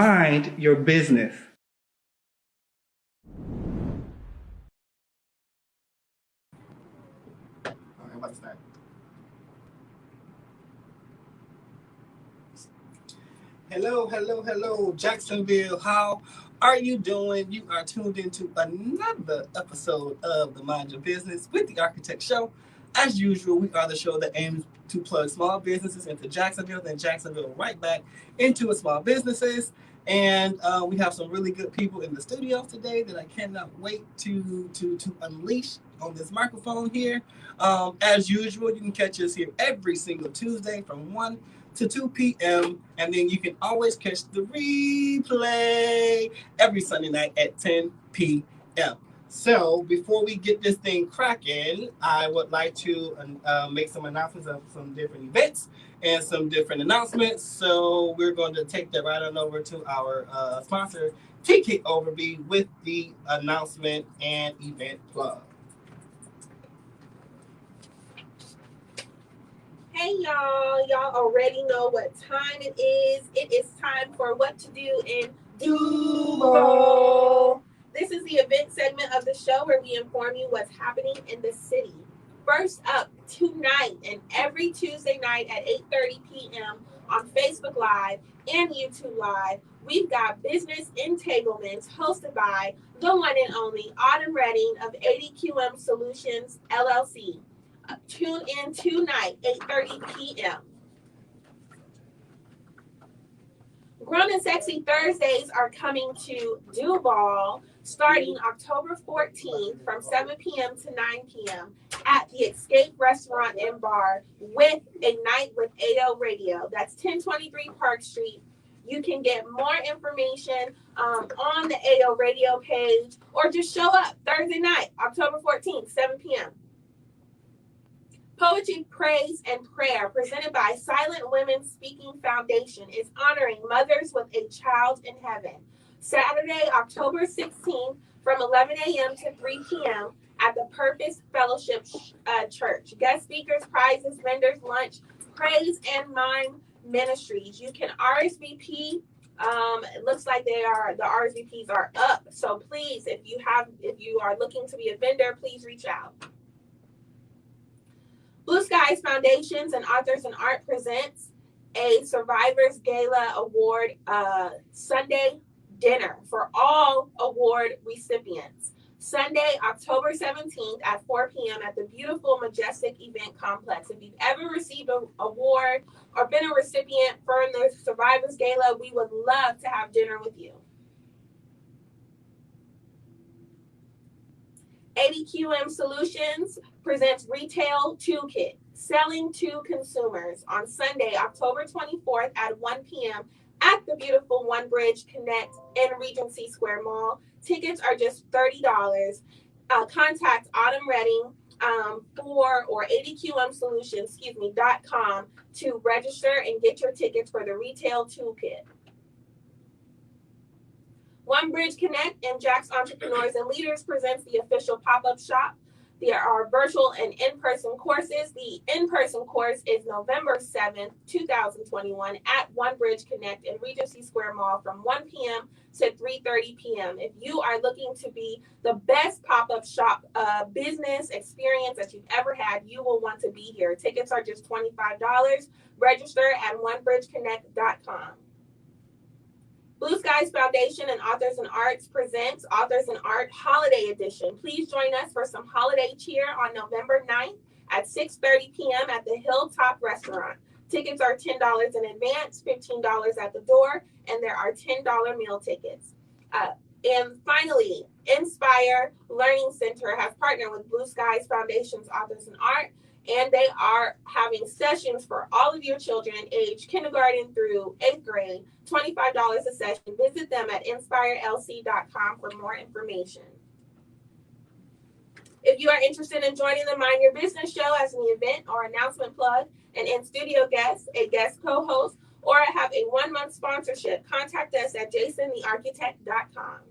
Mind your business. What's that? Hello, hello, hello, Jacksonville. How are you doing? You are tuned into another episode of the Mind Your Business with the Architect Show. As usual, we are the show that aims to plug small businesses into Jacksonville, then Jacksonville right back into small businesses. And we have some really good people in the studio today that I cannot wait to unleash on this microphone here. As usual, you can catch us here every single Tuesday from 1 to 2 p.m. And then you can always catch the replay every Sunday night at 10 p.m. So before we get this thing cracking, I would like to make some announcements of some different events and some different announcements. So we're going to take that right on over to our sponsor, Ticket Overview, with the announcement and event plug. Hey y'all, y'all already know what time it is. It is time for What to Do in Duval. This is the event segment of the show where we inform you what's happening in the city. First up, tonight and every Tuesday night at 8:30 p.m. on Facebook Live and YouTube Live, we've got Business Entanglements hosted by the one and only Autumn Redding of 80QM Solutions, LLC. Tune in tonight, 8:30 p.m. Grown and Sexy Thursdays are coming to Duval starting October 14th from 7 p.m. to 9 p.m. at the Escape Restaurant and Bar with Ignite with AO Radio. That's 1023 Park Street. You can get more information on the AO Radio page or just show up Thursday night, October 14th, 7 p.m. Poetry, Praise, and Prayer, presented by Silent Women Speaking Foundation, is honoring mothers with a child in heaven. Saturday, October 16th, from 11 a.m. to 3 p.m. at the Purpose Fellowship Church. Guest speakers, prizes, vendors, lunch, praise, and mime ministries. You can RSVP. It looks like the RSVPs are up. So please, if you are looking to be a vendor, please reach out. Blue Skies Foundations and Authors in Art presents a Survivors Gala Award Sunday dinner for all award recipients. Sunday, October 17th at 4 p.m. at the beautiful Majestic Event Complex. If you've ever received an award or been a recipient for the Survivors Gala, we would love to have dinner with you. 80QM Solutions presents Retail Toolkit, Selling to Consumers on Sunday, October 24th at 1 p.m. at the beautiful One Bridge Connect in Regency Square Mall. Tickets are just $30. Contact Autumn Redding or 80QMsolutions.com to register and get your tickets for the Retail Toolkit. One Bridge Connect and Jack's Entrepreneurs and Leaders presents the official pop-up shop. There are virtual and in-person courses. The in-person course is November 7th, 2021 at One Bridge Connect in Regency Square Mall from 1 p.m. to 3:30 p.m. If you are looking to be the best pop-up shop business experience that you've ever had, you will want to be here. Tickets are just $25. Register at onebridgeconnect.com. Blue Skies Foundation and Authors and Arts presents Authors and Art Holiday Edition. Please join us for some holiday cheer on November 9th at 6:30 p.m. at the Hilltop Restaurant. Tickets are $10 in advance, $15 at the door, and there are $10 meal tickets. And finally, Inspire Learning Center has partnered with Blue Skies Foundation's Authors and Art, and they are having sessions for all of your children age kindergarten through 8th grade, $25 a session. Visit them at inspirelc.com for more information. If you are interested in joining the Mind Your Business show as an event or announcement plug, an in-studio guest, a guest co-host, or have a 1-month sponsorship, contact us at jasonthearchitect.com.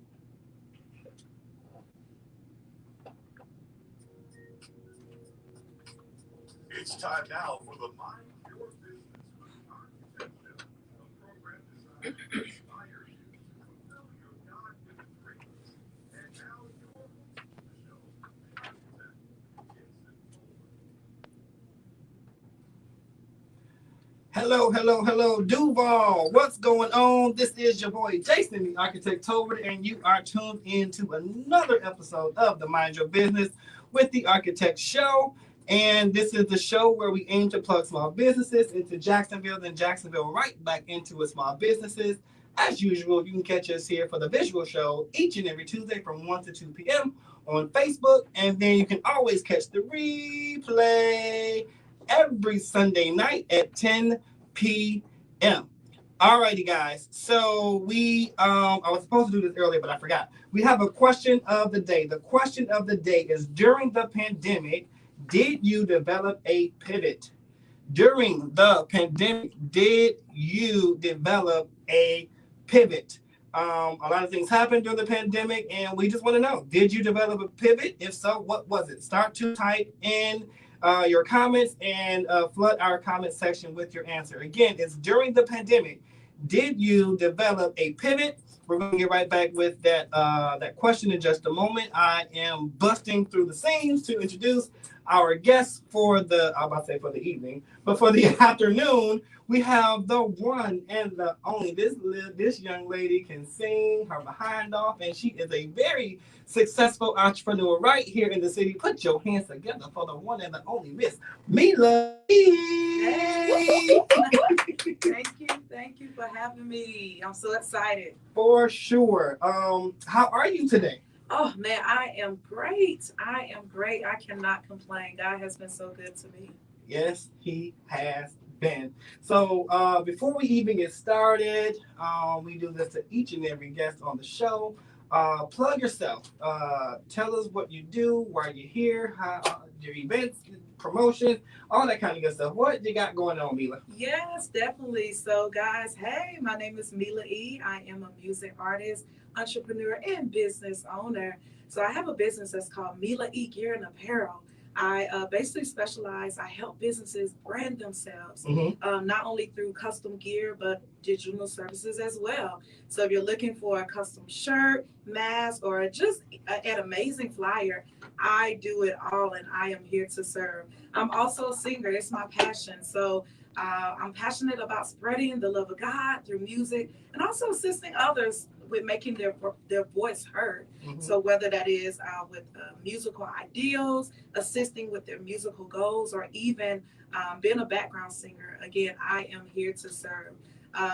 It's time now for the Mind Your Business with Architect Show, a program designed to inspire you Hello, hello, hello, Duval. What's going on? This is your boy Jason, the Architect Tolbert, and you are tuned in to another episode of the Mind Your Business with the Architect Show. And this is the show where we aim to plug small businesses into Jacksonville, then Jacksonville right back into its small businesses. As usual, you can catch us here for the visual show each and every Tuesday from 1 to 2 p.m. on Facebook. And then you can always catch the replay every Sunday night at 10 p.m. Alrighty, guys. So I was supposed to do this earlier, but I forgot. We have a question of the day. The question of the day is: during the pandemic, did you develop a pivot? During the pandemic, did you develop a pivot? A lot of things happened during the pandemic, and we just want to know: did you develop a pivot? If so, what was it? Start to type in your comments and flood our comment section with your answer. Again, it's during the pandemic. Did you develop a pivot? We're going to get right back with that question in just a moment. I am busting through the scenes to introduce our guests for the, I'm about to say for the evening, but for the afternoon. We have the one and the only. This young lady can sing her behind off, and she is a very successful entrepreneur right here in the city. Put your hands together for the one and the only Miss Mila. Hey. Thank you for having me. I'm so excited. For sure. How are you today? Oh man, I am great. I cannot complain. God has been so good to me. Yes, he has been. So before we even get started, we do this to each and every guest on the show. Plug yourself. Tell us what you do, why you're here, how your events, promotions, all that kind of good stuff. What you got going on, Mila? Yes, definitely. So guys, hey, my name is Mila E. I am a music artist, entrepreneur, and business owner. So I have a business that's called Mila E Gear and Apparel. I basically specialize. I help businesses brand themselves, not only through custom gear but digital services as well. So if you're looking for a custom shirt, mask, or just an amazing flyer, I do it all, and I am here to serve. I'm also a singer. It's my passion. So I'm passionate about spreading the love of God through music and also assisting others with making their voice heard. So whether that is with musical ideals, assisting with their musical goals, or even being a background singer, again, I am here to serve.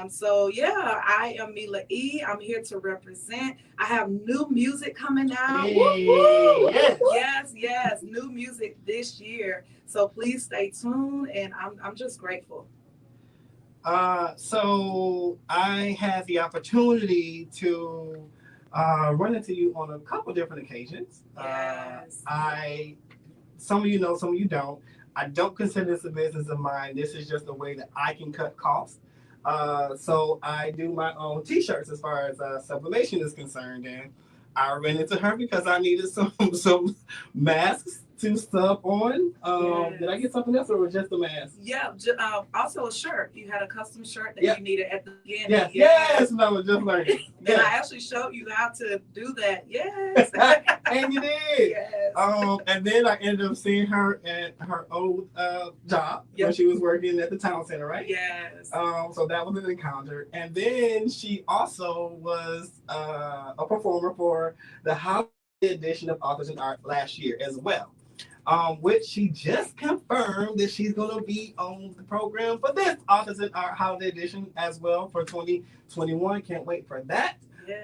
So yeah, I am Mila E. I'm here to represent. I have new music coming out. Hey, Yes, new music this year. So please stay tuned, and I'm just grateful. So I had the opportunity to run into you on a couple different occasions. Yes. Some of you know, some of you don't. I don't consider this a business of mine. This is just a way that I can cut costs. So I do my own T-shirts as far as sublimation is concerned, and I ran into her because I needed some masks to sub on. Did I get something else, or was it just a mask? Yeah, also a shirt. You had a custom shirt that Yep. you needed at the beginning. Yes, and I was just learning. And I actually showed you how to do that. Yes. And you did. Yes. And then I ended up seeing her at her old job when she was working at the town center, right? Yes. So that was an encounter. And then she also was a performer for the holiday edition of Authors in Art last year as well. Which she just confirmed that she's going to be on the program for this Authors in Art Holiday Edition as well for 2021. Can't wait for that. Yes.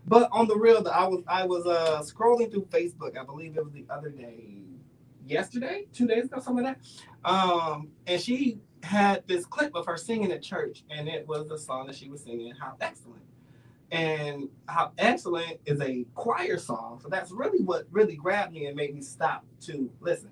But on the real, I was scrolling through Facebook. I believe it was the other day, yesterday, 2 days ago, something like that. And she had this clip of her singing at church, and it was the song that she was singing, "How Excellent." And How Excellent is a choir song, so that's really what really grabbed me and made me stop to listen.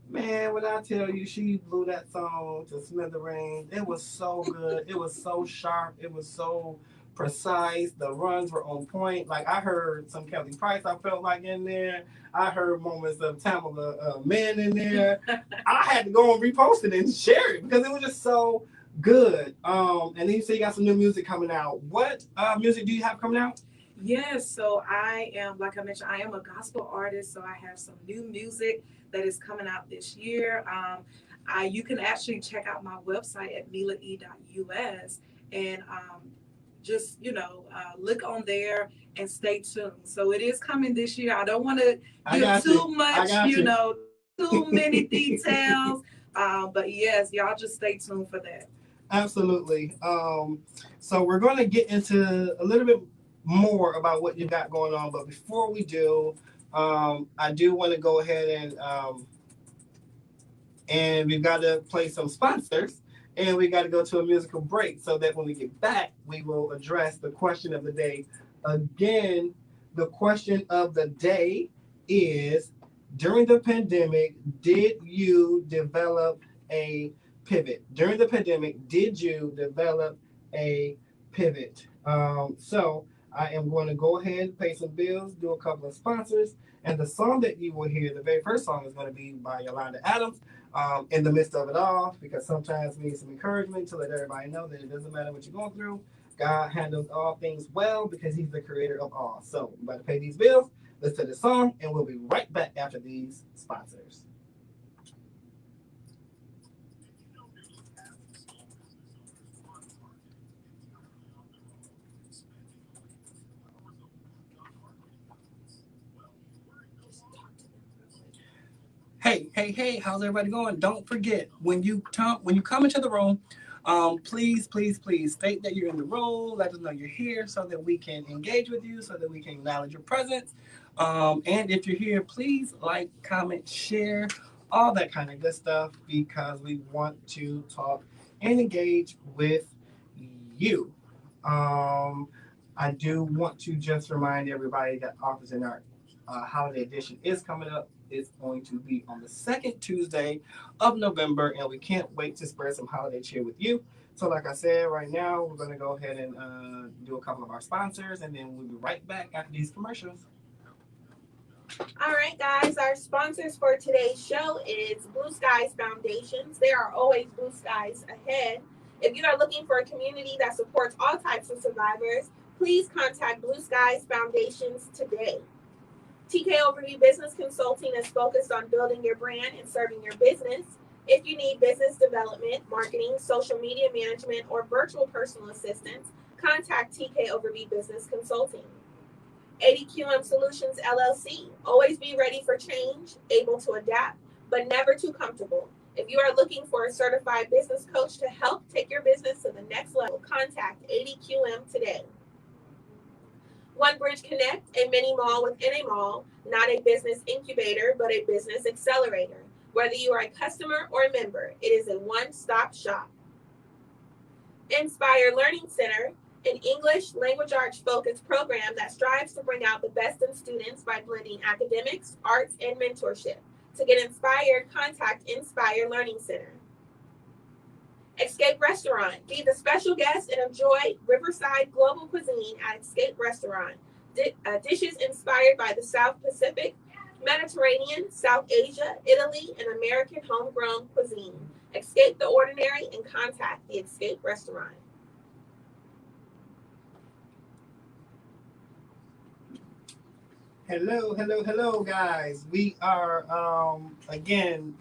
Man, when I tell you she blew that song to smithereens, it was so good. It was so sharp. It was so precise. The runs were on point. Like I heard some Kelly Price, I felt like in there. I heard moments of Tamala Men in there. I had to go and repost it and share it because it was just so good. And then you say you got some new music coming out. What music do you have coming out? Yes, so I am, like I mentioned, I am a gospel artist, so I have some new music that is coming out this year. You can actually check out my website at milae.us and just look on there and stay tuned. So it is coming this year. I don't want to give too much, too many details. But yes, y'all just stay tuned for that. Absolutely. So we're going to get into a little bit more about what you got going on. But before we do, I do want to go ahead and we've got to play some sponsors. And we got to go to a musical break so that when we get back, we will address the question of the day. Again, the question of the day is, during the pandemic, did you develop a pivot? During the pandemic, did you develop a pivot? So I am going to go ahead and pay some bills, do a couple of sponsors, and the song that you will hear, the very first song, is going to be by Yolanda Adams, in the midst of it all, because sometimes we need some encouragement to let everybody know that it doesn't matter what you're going through. God handles all things well because He's the creator of all. So we're about to pay these bills. Listen to the song, and we'll be right back after these sponsors. Hey, how's everybody going? Don't forget, when you come into the room, please state that you're in the room. Let us know you're here so that we can engage with you, so that we can acknowledge your presence. And if you're here, please like, comment, share, all that kind of good stuff, because we want to talk and engage with you. Um, I do want to just remind everybody that Offers and Art Holiday Edition is coming up. It's going to be on the second Tuesday of November, and we can't wait to spread some holiday cheer with you. So, like I said, right now we're going to go ahead and do a couple of our sponsors, and then we'll be right back after these commercials. All right, guys, our sponsors for today's show is Blue Skies Foundations. There are always blue skies ahead. If you are looking for a community that supports all types of survivors, please contact Blue Skies Foundations today. TK Overview Business Consulting is focused on building your brand and serving your business. If you need business development, marketing, social media management, or virtual personal assistance, contact TK Overview Business Consulting. 80QM Solutions LLC. Always be ready for change, able to adapt, but never too comfortable. If you are looking for a certified business coach to help take your business to the next level, contact 80QM today. One Bridge Connect, a mini mall within a mall, not a business incubator, but a business accelerator. Whether you are a customer or a member, it is a one-stop shop. Inspire Learning Center, an English language arts focused program that strives to bring out the best in students by blending academics, arts, and mentorship. To get inspired, contact Inspire Learning Center. Escape Restaurant. Be the special guest and enjoy Riverside global cuisine at Escape Restaurant. Dishes inspired by the South Pacific, Mediterranean, South Asia, Italy, and American homegrown cuisine. Escape the ordinary and contact the Escape Restaurant. Hello, guys. We are, again,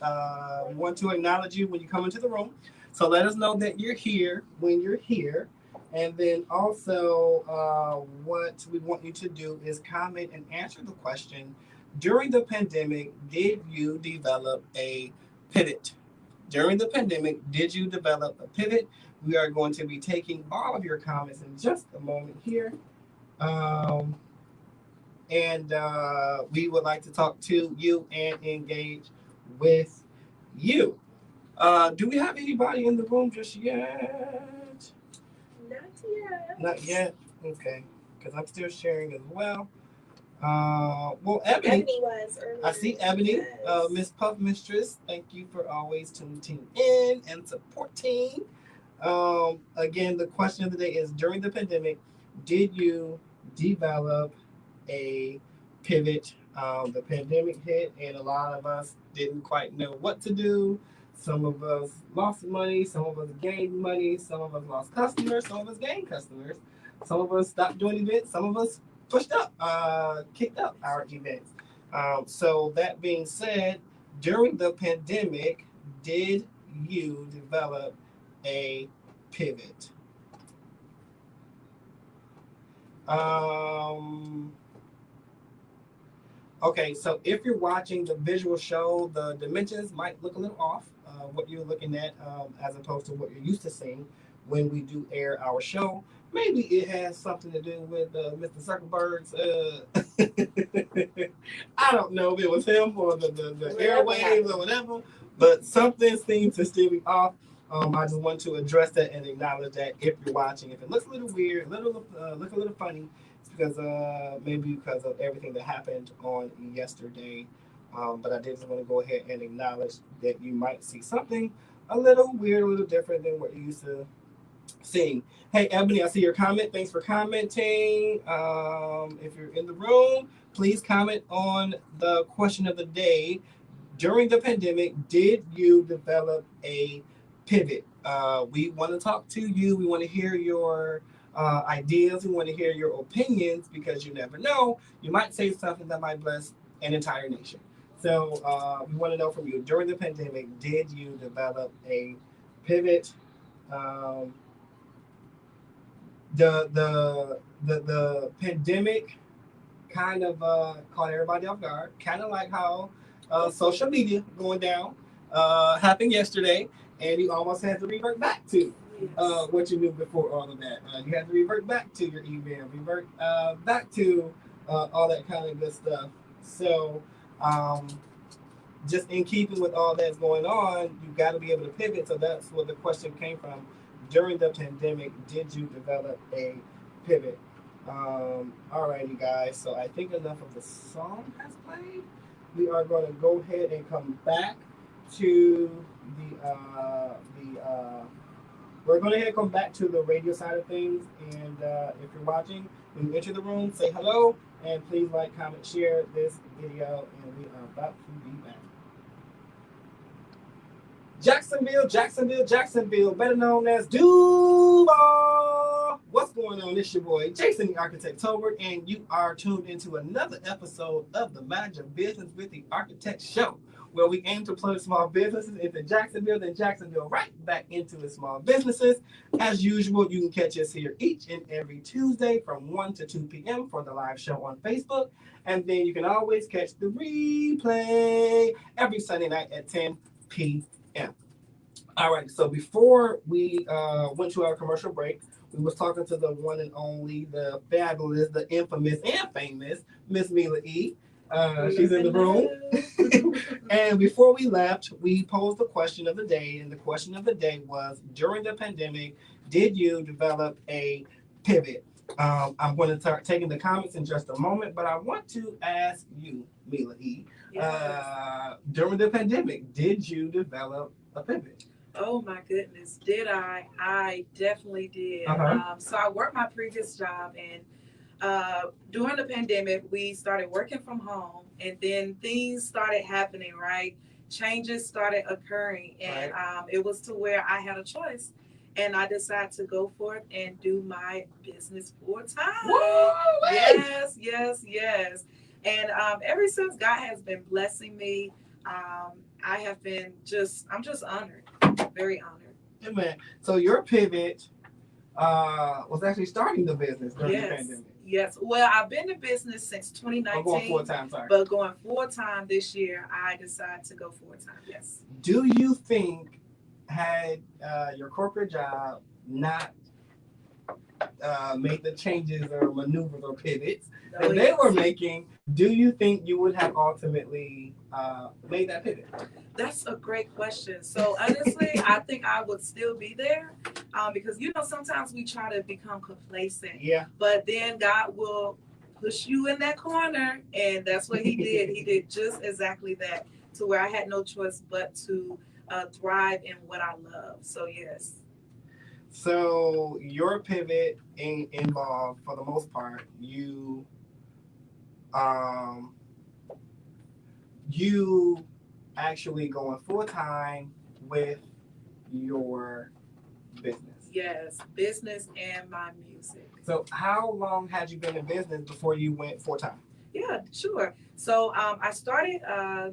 we want to acknowledge you when you come into the room. So let us know that you're here when you're here. And then also, what we want you to do is comment and answer the question: during the pandemic, did you develop a pivot? During the pandemic, did you develop a pivot? We are going to be taking all of your comments in just a moment here. Um, and we would like to talk to you and engage with you. Do we have anybody in the room just yet? Not yet. Not yet? Okay. Because I'm still sharing as well. Well, Ebony was earlier. I see Ebony, Yes. Miss Puff Mistress. Thank you for always tuning in and supporting. Again, the question of the day is: during the pandemic, did you develop a pivot? The pandemic hit, and a lot of us didn't quite know what to do. Some of us lost money, some of us gained money, some of us lost customers, some of us gained customers, some of us stopped doing events, some of us kicked up our events. So that being said, during the pandemic, did you develop a pivot? Um, okay, so if you're watching the visual show, the dimensions might look a little off. What you're looking at, as opposed to what you're used to seeing when we do air our show. Maybe it has something to do with Mr. Zuckerberg's. I don't know if it was him or the airwaves or whatever, but something seems to still be off. I just want to address that and acknowledge that if you're watching, if it looks a little weird, look a little funny, it's because maybe because of everything that happened on yesterday. But I did just want to go ahead and acknowledge that you might see something a little weird, a little different than what you used to seeing. Hey, Ebony, I see your comment. Thanks for commenting. If you're in the room, please comment on the question of the day. During the pandemic, did you develop a pivot? We want to talk to you. We want to hear your ideas. We want to hear your opinions because you never know. You might say something that might bless an entire nation. So we want to know from you. During the pandemic, did you develop a pivot? Um, the pandemic kind of caught everybody off guard, kind of like how social media going down happened yesterday, and you almost had to revert back to what you knew before all of that. You had to revert back to your email, revert back to all that kind of good stuff. So, just in keeping with all that's going on, you got to be able to pivot. So that's where the question came from. During the pandemic, did you develop a pivot? Alrighty, guys. So I think enough of the song has played. We are going to go ahead and come back to we're going to come back to the radio side of things. And if you're watching, when you enter the room, say hello and please like, comment, share this video. And we are about to be back. Jacksonville, better known as Duval. What's going on? It's your boy, Jason the Architect Tolbert, and you are tuned into another episode of the Mind Your Business with the Architect Show, where we aim to plug small businesses into Jacksonville, then Jacksonville right back into the small businesses. As usual, you can catch us here each and every Tuesday from 1 to 2 p.m. for the live show on Facebook, and then you can always catch the replay every Sunday night at 10 p.m. All right, so before we went to our commercial break, we was talking to the one and only, the fabulous, the infamous and famous Miss Mila E. She's in the room. And before we left, we posed the question of the day, and the question of the day was, during the pandemic, did you develop a pivot? I'm going to start taking the comments in just a moment, but I want to ask you, Mila E. Yes. During the pandemic, did you develop a pivot? Oh my goodness, did I? I definitely did. So I worked my previous job, and during the pandemic, we started working from home, and then things started happening, right? Changes started occurring, and it was to where I had a choice, and I decided to go for it and do my business full time. Yes. And ever since, God has been blessing me. I have been I'm just honored, very honored. Amen. So your pivot was actually starting the business during the pandemic. Yes. Well, I've been in business since 2019. Going full time, sorry. But going full time this year, I decided to go full time. Yes. Do you think, had your corporate job not made the changes or maneuvers or pivots that they were making, do you think you would have ultimately made that pivot? That's a great question. So honestly, I think I would still be there because, sometimes we try to become complacent. Yeah. But then God will push you in that corner, and that's what he did. He did just exactly that, to where I had no choice but to thrive in what I love. So yes. So your pivot involved, for the most part, you actually going full time with your business. Yes, business and my music. So how long had you been in business before you went full time? Yeah, sure. So I started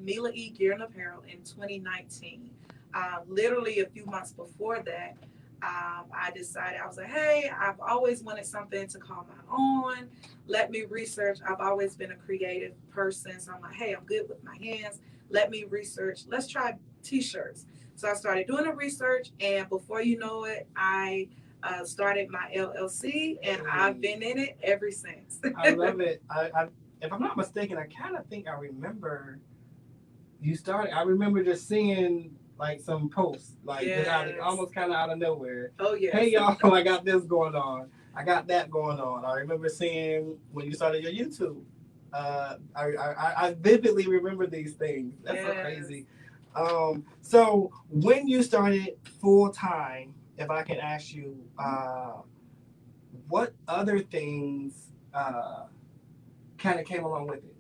Mila E Gear and Apparel in 2019. Literally a few months before that, I decided, I was like, hey, I've always wanted something to call my own. Let me research. I've always been a creative person. So I'm like, hey, I'm good with my hands. Let me research. Let's try t-shirts. So I started doing the research, and before you know it, I started my LLC, and I've been in it ever since. I love it. If I'm not mistaken, I kind of think I remember you started. I remember just seeing like some posts, like just out of, Yes. almost kind of out of nowhere. Oh yes. Hey y'all, I got this going on. I got that going on. I remember seeing when you started your YouTube. I vividly remember these things. That's so Yes. crazy. So when you started full time, if I can ask you, what other things kind of came along with it,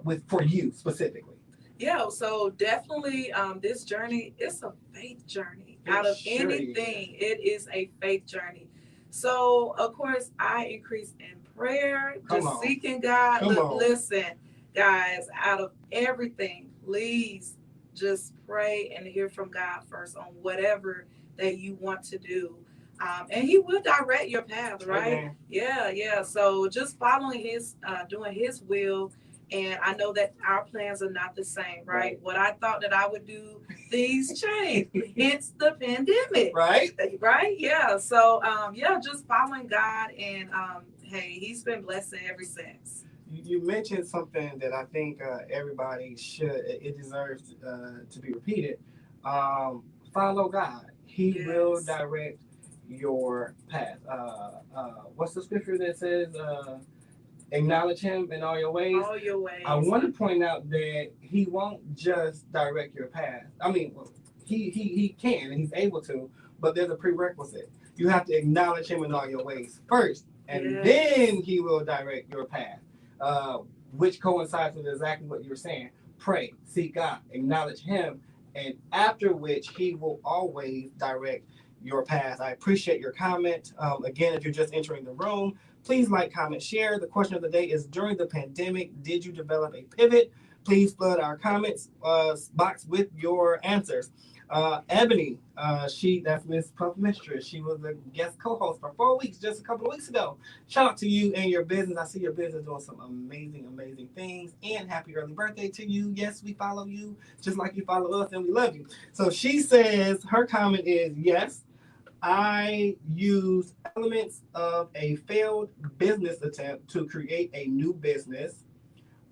with for you specifically? Yeah, so definitely this journey is a faith journey. It Out of sure anything, it is a faith journey. So, of course, I increase in prayer, Come just on. seeking God. Come Look, on. listen, guys, out of everything, please just pray and hear from God first on whatever that you want to do. And He will direct your path, right? Amen. Yeah, yeah. So just following His, doing His will, and I know that our plans are not the same, right? What I thought that I would do, things change. Hence the pandemic. Right? Right? Yeah. So yeah, just following God, and hey, He's been blessing ever since. You mentioned something that I think everybody should, it deserves to be repeated. Follow God. He will Yes. direct your path. What's the scripture that says, acknowledge him in all your ways? All your ways. I want to point out that he won't just direct your path. I mean, well, he can and he's able to, but there's a prerequisite. You have to acknowledge him in all your ways first, and Yes. then he will direct your path, uh, which coincides with exactly what you were saying. Pray, seek God, acknowledge him, and after which he will always direct your path. I appreciate your comment. Again, if you're just entering the room, please like, comment, share. The question of the day is, during the pandemic, did you develop a pivot? Please flood our comments box with your answers. Ebony, that's Miss Puff Mistress. She was a guest co-host for 4 weeks, just a couple of weeks ago. Shout out to you and your business. I see your business doing some amazing, amazing things. And happy early birthday to you. Yes, we follow you just like you follow us, and we love you. So she says her comment is, yes, I used elements of a failed business attempt to create a new business.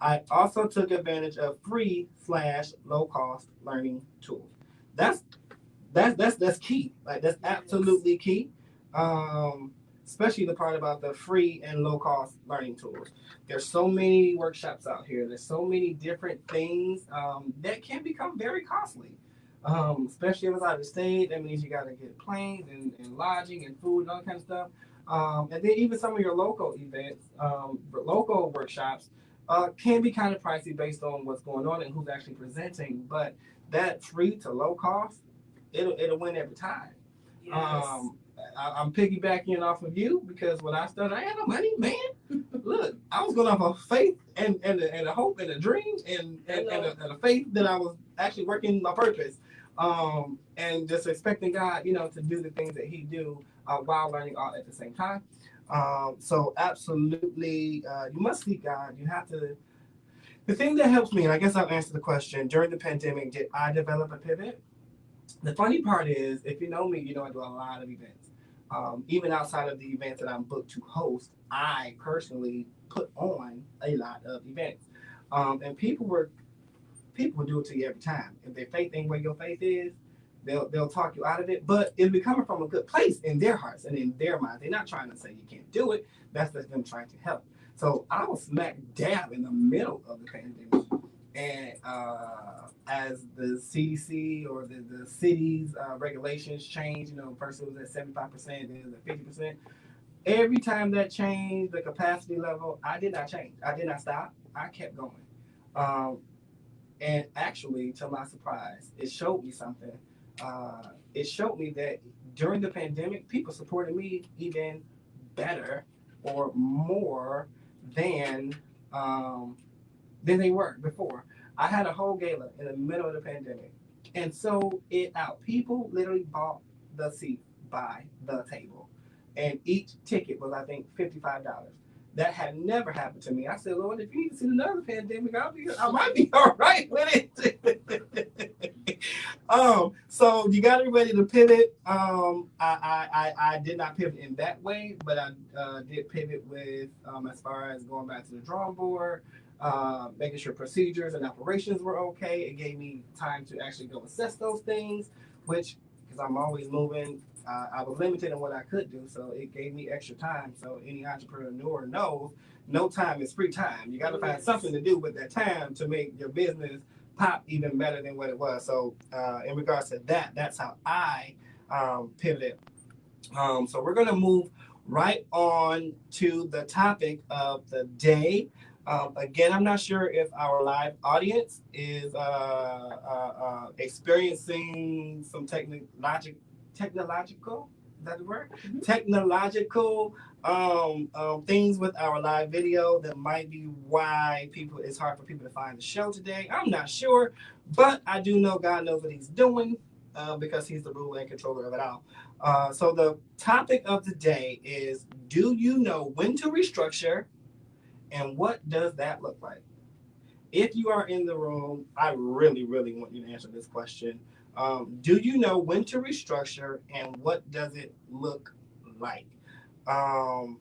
I also took advantage of free slash low cost learning tools. That's that's key. Like that's absolutely key. Um, Especially the part about the free and low cost learning tools. There's so many workshops out here. There's so many different things that can become very costly. Especially if it's out of state, that means you got to get planes and lodging and food and all that kind of stuff. And then even some of your local events, local workshops, can be kind of pricey based on what's going on and who's actually presenting. But that free to low cost, it'll win every time. Yes. I'm piggybacking off of you because when I started, I had no money, man. Look, I was going off of faith and a hope and a dream and a faith that I was actually working my purpose, and just expecting God, to do the things that He do while learning all at the same time. So absolutely, you must seek God. You have to. The thing that helps me, and I guess I'll answer the question, during the pandemic, did I develop a pivot? The funny part is, if you know me, you know I do a lot of events. Even outside of the events that I'm booked to host, I personally put on a lot of events. And people will do it to you every time. If their faith ain't where your faith is, they'll talk you out of it. But it'll be coming from a good place in their hearts and in their minds. They're not trying to say you can't do it. That's just them trying to help. So I was smack dab in the middle of the pandemic. And as the CDC or the city's regulations change, first it was at 75%, then it was at 50%. Every time that changed the capacity level, I did not change. I did not stop. I kept going. And actually, to my surprise, it showed me something. It showed me that during the pandemic, people supported me even better or more than than they were before. I had a whole gala in the middle of the pandemic. and sold it out. People literally bought the seat by the table, and each ticket was, I think, $55. That had never happened to me. I said, Lord, if you need to see another pandemic, I might be all right with it. So you got to be ready to pivot. I did not pivot in that way, but I did pivot with as far as going back to the drawing board, making sure procedures and operations were okay. It gave me time to actually go assess those things, which, because I'm always moving, I was limited in what I could do, so it gave me extra time. So any entrepreneur knows no time is free time. You got to find something to do with that time to make your business pop even better than what it was. So in regards to that, that's how I pivoted. So we're going to move right on to the topic of the day. Again, I'm not sure if our live audience is experiencing some technological, is that the word? Mm-hmm. Technological things with our live video that might be why it's hard for people to find the show today. I'm not sure, but I do know God knows what He's doing because He's the ruler and controller of it all. So the topic of the day is: do you know when to restructure, and what does that look like? If you are in the room, I really, really want you to answer this question. Do you know when to restructure, and what does it look like? Um,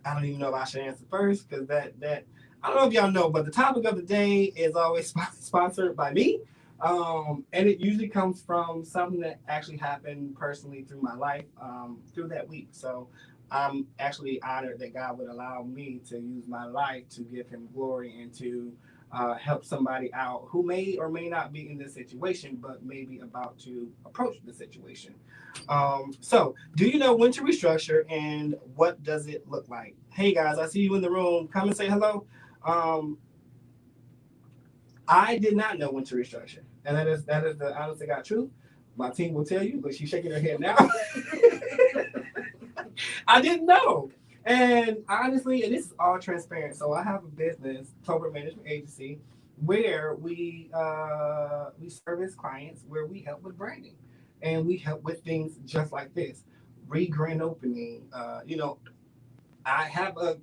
I don't even know if I should answer first because that I don't know if y'all know, but the topic of the day is always sponsored by me, and it usually comes from something that actually happened personally through my life through that week. So I'm actually honored that God would allow me to use my life to give Him glory and to help somebody out who may or may not be in this situation, but may be about to approach the situation. So, do you know when to restructure, and what does it look like? Hey guys, I see you in the room. Come and say hello. Um, I did not know when to restructure, and that is the honest to God truth. My team will tell you, but she's shaking her head now. I didn't know. And honestly, and this is all transparent. So I have a business, corporate management agency, where we service clients, where we help with branding, and we help with things just like this, grand opening. I have a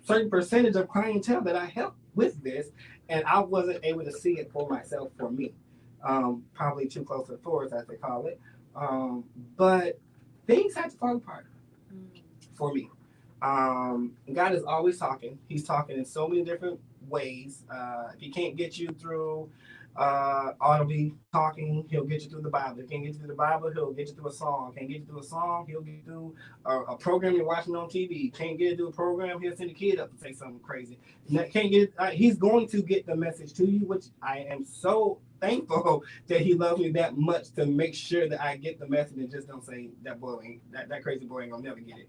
certain percentage of clientele that I help with this, and I wasn't able to see it for myself, for me. Probably too close to the forest, as they call it. But things had to fall apart for me. God is always talking. He's talking in so many different ways. If he can't get you through audibly talking, he'll get you through the Bible. If he can't get you through the Bible, he'll get you through a song. Can't get you through a song, he'll get you through a program you're watching on TV. Can't get you through a program, he'll send a kid up to say something crazy. Can't get he's going to get the message to you, which I am so thankful that he loves me that much to make sure that I get the message and just don't say that boy ain't that crazy boy ain't gonna never get it.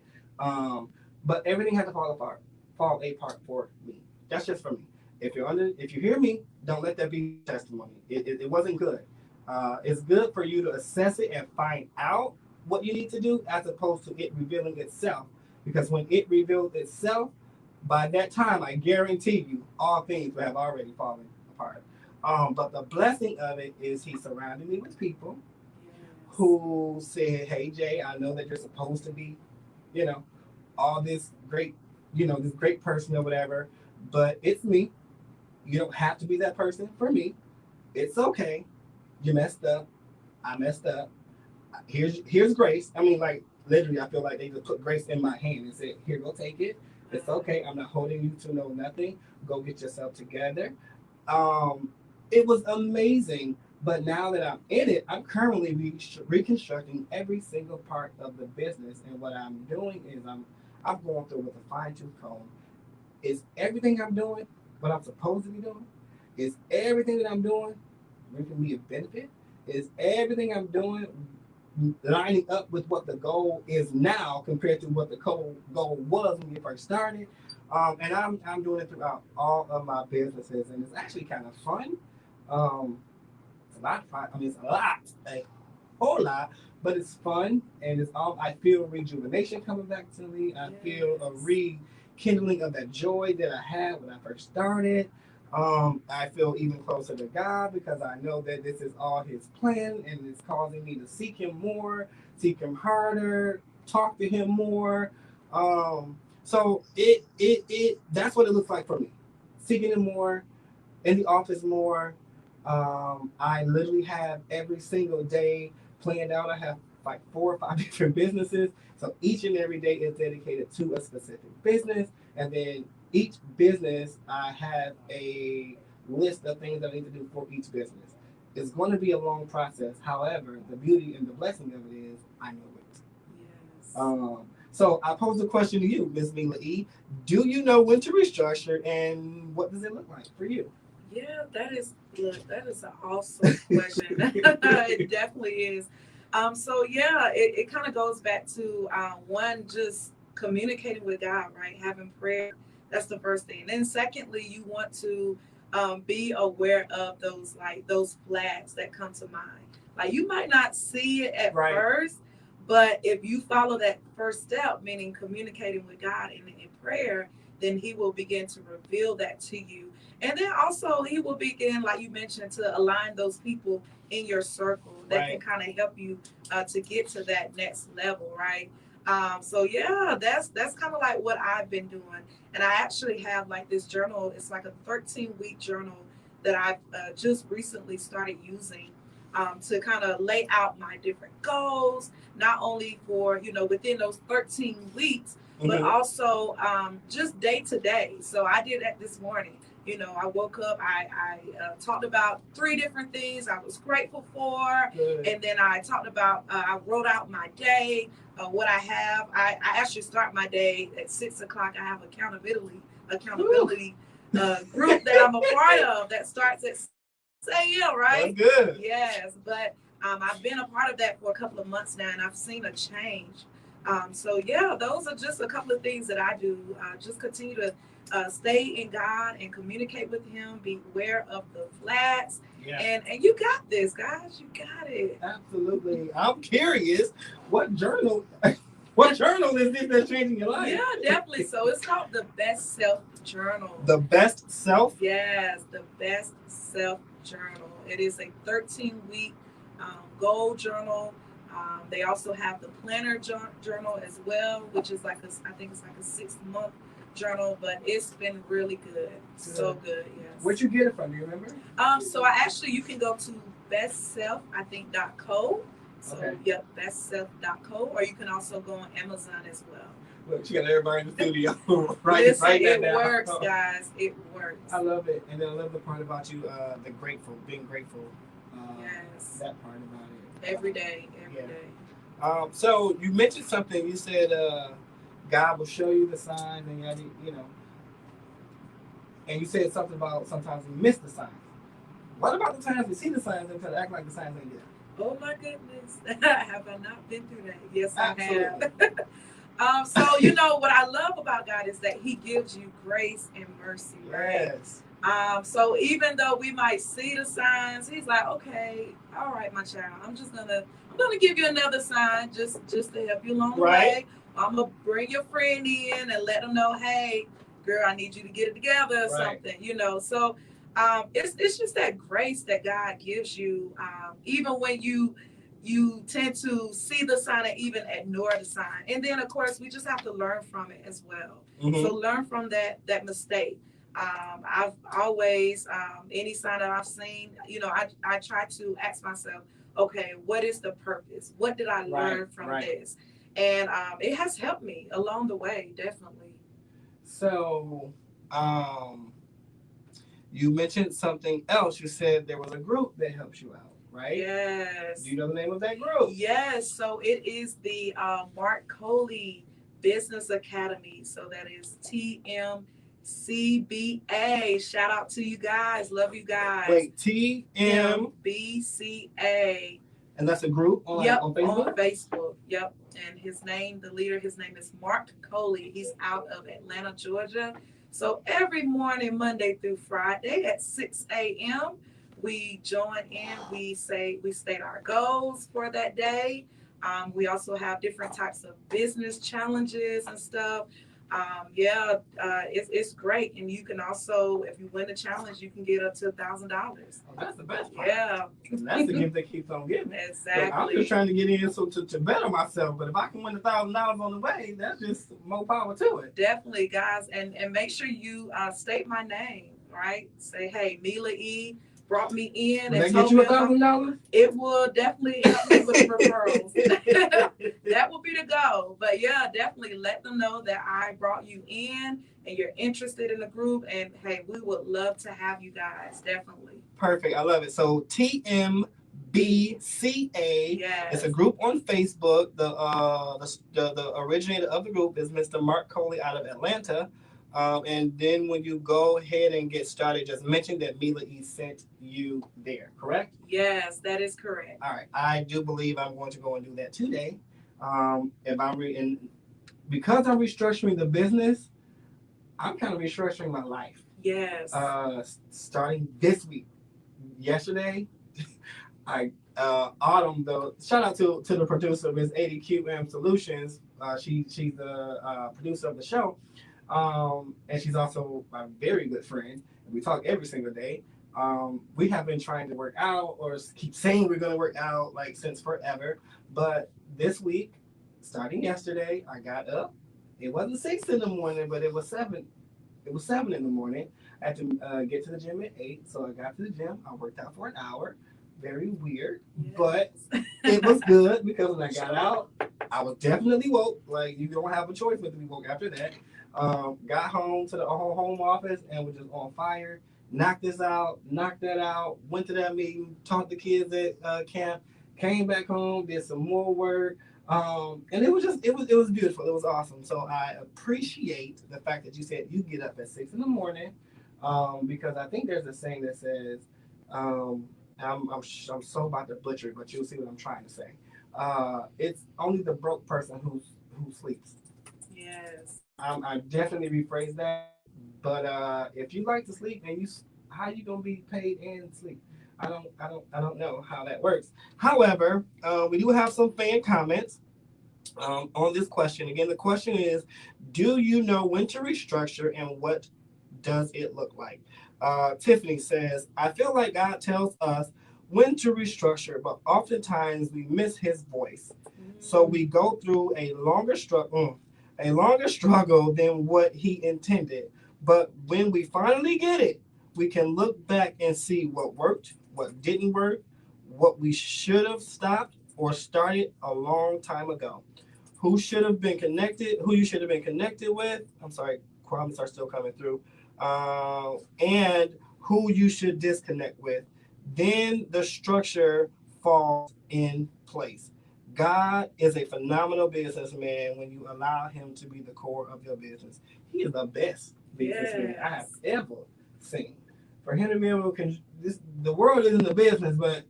But everything had to fall apart for me. That's just for me. If you hear me, don't let that be testimony. It wasn't good. It's good for you to assess it and find out what you need to do, as opposed to it revealing itself. Because when it revealed itself, by that time, I guarantee you, all things will have already fallen apart. But the blessing of it is He surrounded me with people who said, "Hey Jay, I know that you're supposed to be, you know, all this great, this great person or whatever, but it's me. You don't have to be that person for me. It's okay. You messed up. I messed up. Here's grace." I mean, like, literally, I feel like they just put grace in my hand and said, "Here, go take it. It's okay. I'm not holding you to know nothing. Go get yourself together." Um, it was amazing. But now that I'm in it, I'm currently reconstructing every single part of the business, and what I'm doing is I'm going through with a fine tooth comb. Is everything I'm doing what I'm supposed to be doing? Is everything that I'm doing bringing me a benefit? Is everything I'm doing lining up with what the goal is now compared to what the goal was when we first started? And I'm doing it throughout all of my businesses, and it's actually kind of fun. It's a lot of fun. I mean, it's a whole lot, but it's fun, and it's all. I feel rejuvenation coming back to me. I feel a rekindling of that joy that I had when I first started. I feel even closer to God because I know that this is all His plan and it's causing me to seek Him more, seek Him harder, talk to Him more. So it that's what it looks like for me. Seeking Him more, in the office more. I literally have every single day planned out. I have like 4 or 5 different businesses. So each and every day is dedicated to a specific business. And then each business, I have a list of things that I need to do for each business. It's going to be a long process. However, the beauty and the blessing of it is I know it. Yes. So I pose a question to you, Ms. Mila E. Do you know when to restructure and what does it look like for you? Yeah, that is an awesome question. It definitely is. So yeah, it kind of goes back to one, just communicating with God, right? Having prayer. That's the first thing. And then secondly, you want to be aware of those flags that come to mind. Like you might not see it at Right. first, but if you follow that first step, meaning communicating with God in prayer, then He will begin to reveal that to you. And then also He will begin, like you mentioned, to align those people in your circle that can Right. kind of help you to get to that next level, right? So yeah, that's kind of like what I've been doing, and I actually have like this journal. It's like a 13-week journal that I've just recently started using to kind of lay out my different goals, not only for within those 13 weeks, but also just day to day. So I did that this morning. I woke up, I talked about 3 different things I was grateful for. Good. And then I talked about, I wrote out my day, what I have. I actually start my day at 6 o'clock. I have accountability group that I'm a part of that starts at 6 a.m., right? That's good. Yes, but I've been a part of that for a couple of months now, and I've seen a change. So yeah, those are just a couple of things that I do. Just continue to stay in God and communicate with Him. Be aware of the flags, Yeah. and you got this, guys. You got it. Absolutely. I'm curious, what journal what journal is this that's changing your life? Yeah, definitely. So it's called the Best Self Journal. The best self? Yes, the Best Self Journal. It is a 13-week goal journal. They also have the planner journal as well, which is I think it's like a 6-month journal, but it's been really good. So good, yes. Where'd you get it from? Do you remember? So you can go to bestself.co. So Okay. Yep, bestself.co, or you can also go on Amazon as well. Look, she got everybody in the studio. Listen, right it now. works, guys. It works. I love it, and then I love the part about you, being grateful. Yes. That part about it. Every day. So you mentioned something. You said God will show you the signs, and and you said something about sometimes we miss the signs. What about the times we see the signs and try to act like the signs ain't there? Oh my goodness, have I not been through that? Yes, Absolutely. I have. So what I love about God is that He gives you grace and mercy, right? Yes. So even though we might see the signs, He's like, okay, all right, my child, I'm gonna give you another sign just to help you along the way. I'm gonna bring your friend in and let them know, hey, girl, I need you to get it together or something, So it's just that grace that God gives you, even when you tend to see the sign and even ignore the sign. And then of course we just have to learn from it as well. So learn from that mistake. I've always, any sign that I've seen, I try to ask myself, okay, what is the purpose? What did I learn from this? And it has helped me along the way, definitely. So, you mentioned something else. You said there was a group that helps you out, right? Yes. Do you know the name of that group? Yes. So it is the Mark Coley Business Academy. So that is TMCBA. Shout out to you guys. Love you guys. Wait, TMBCA. And that's a group on Facebook? On Facebook. Yep. And his name is Mark Coley. He's out of Atlanta, Georgia. So every morning, Monday through Friday at 6 a.m., we join in. We state our goals for that day. We also have different types of business challenges and stuff. It's great, and you can also, if you win the challenge, you can get up to $1,000. Oh, that's the best part. Yeah, That's the gift that keeps on giving. exactly. Look, I'm just trying to get in to better myself. But if I can win $1,000 on the way, that's just more power to it. Definitely, guys, and make sure you state my name, right? Say, hey, Mila E brought me in Will and that get told you me about. $1,000? It will definitely help me with the referrals. That will be the goal. But yeah, definitely let them know that I brought you in and you're interested in the group. And hey, we would love to have you guys. Definitely. Perfect. I love it. So TMBCA. Yes. It's a group on Facebook. The originator of the group is Mr. Mark Coley out of Atlanta. And then when you go ahead and get started, just mention that Mila E sent you there, correct? Yes, that is correct. All right. I do believe I'm going to go and do that today. If I'm and because I'm restructuring the business, I'm kind of restructuring my life. Yes. Starting this week. Yesterday, I Autumn though. Shout out to the producer, Ms. ADQM Solutions. She's the producer of the show, and she's also my very good friend. We talk every single day. We have been trying to work out, or keep saying we're going to work out, like since forever. But this week, starting yesterday, I got up. It wasn't 6 in the morning, but it was 7. It was 7 in the morning. I had to get to the gym at 8, so I got to the gym. I worked out for an hour. Very weird, yes. But it was good because when I got out, I was definitely woke. Like, you don't have a choice but to be woke after that. Got home to the home office and was just on fire. Knocked this out, knocked that out. Went to that meeting, taught the kids at camp. Came back home, did some more work. And it was beautiful. It was awesome. So I appreciate the fact that you said you get up at 6 in the morning, because I think there's a saying that says, I'm so about to butcher it, but you'll see what I'm trying to say. It's only the broke person who sleeps. Yes. I definitely rephrase that. But if you like to sleep and how you gonna be paid and sleep? I don't know how that works. However, we do have some fan comments on this question. Again, the question is, do you know when to restructure and what does it look like? Tiffany says, I feel like God tells us when to restructure, but oftentimes we miss his voice. So we go through a longer struggle than what he intended. But when we finally get it, we can look back and see what worked, what didn't work, what we should have stopped or started a long time ago. Who you should have been connected with. I'm sorry, comments are still coming through. And who you should disconnect with. Then the structure falls in place. God is a phenomenal businessman when you allow him to be the core of your business. He is the best businessman I have ever seen. For him to be able to, the world isn't the business, but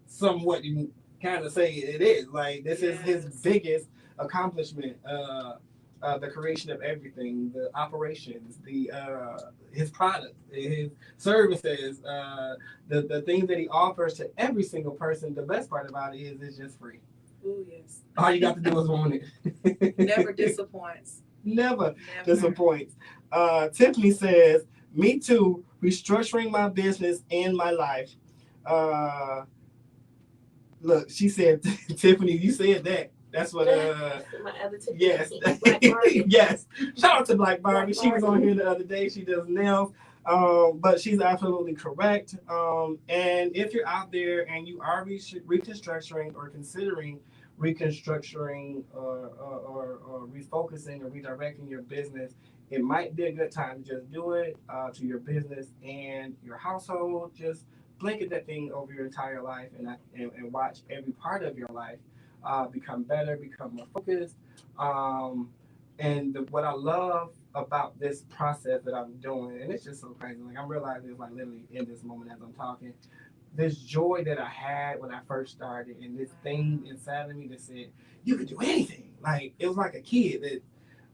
somewhat you can kind of say it is. Like, this is his biggest accomplishment. The creation of everything, the operations, his products, his services, the things that he offers to every single person. The best part about it is it's just free. Oh, yes. All you got to do is want it. Never disappoints. Never disappoints. Tiffany says, me too, restructuring my business and my life. Look, she said, Tiffany, you said that. That's what, my other Tiffany. yes. Yes. Shout out to Black Barbie. She was on here the other day. She does nails. But she's absolutely correct. And if you're out there and you are reconstructing or considering reconstructing or refocusing or redirecting your business, it might be a good time to just do it to your business and your household. Just blanket that thing over your entire life and watch every part of your life become better, become more focused. What I love about this process that I'm doing, and it's just so crazy. Like, I'm realizing it's like literally in this moment as I'm talking, this joy that I had when I first started, and this thing inside of me that said, you can do anything. Like, it was like a kid that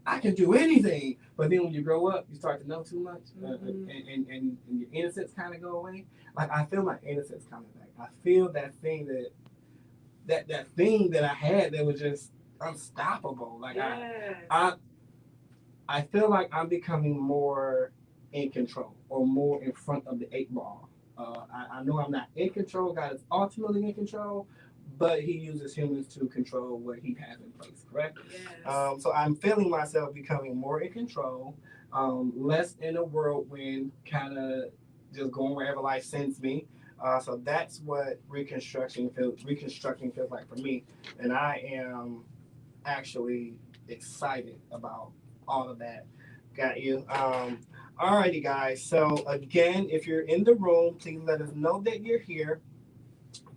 I can do anything. But then when you grow up, you start to know too much, and your innocence kind of go away. Like, I feel my innocence coming back. I feel that thing that thing that I had that was just unstoppable. Like, I feel like I'm becoming more in control or more in front of the eight ball. I know I'm not in control. God is ultimately in control, but He uses humans to control what He has in place. Correct. Yes. So I'm feeling myself becoming more in control, less in a whirlwind, kind of just going wherever life sends me. So that's what reconstructing feels like for me, and I am actually excited about all of that. Got you. Alrighty, guys. So again, if you're in the room, please let us know that you're here.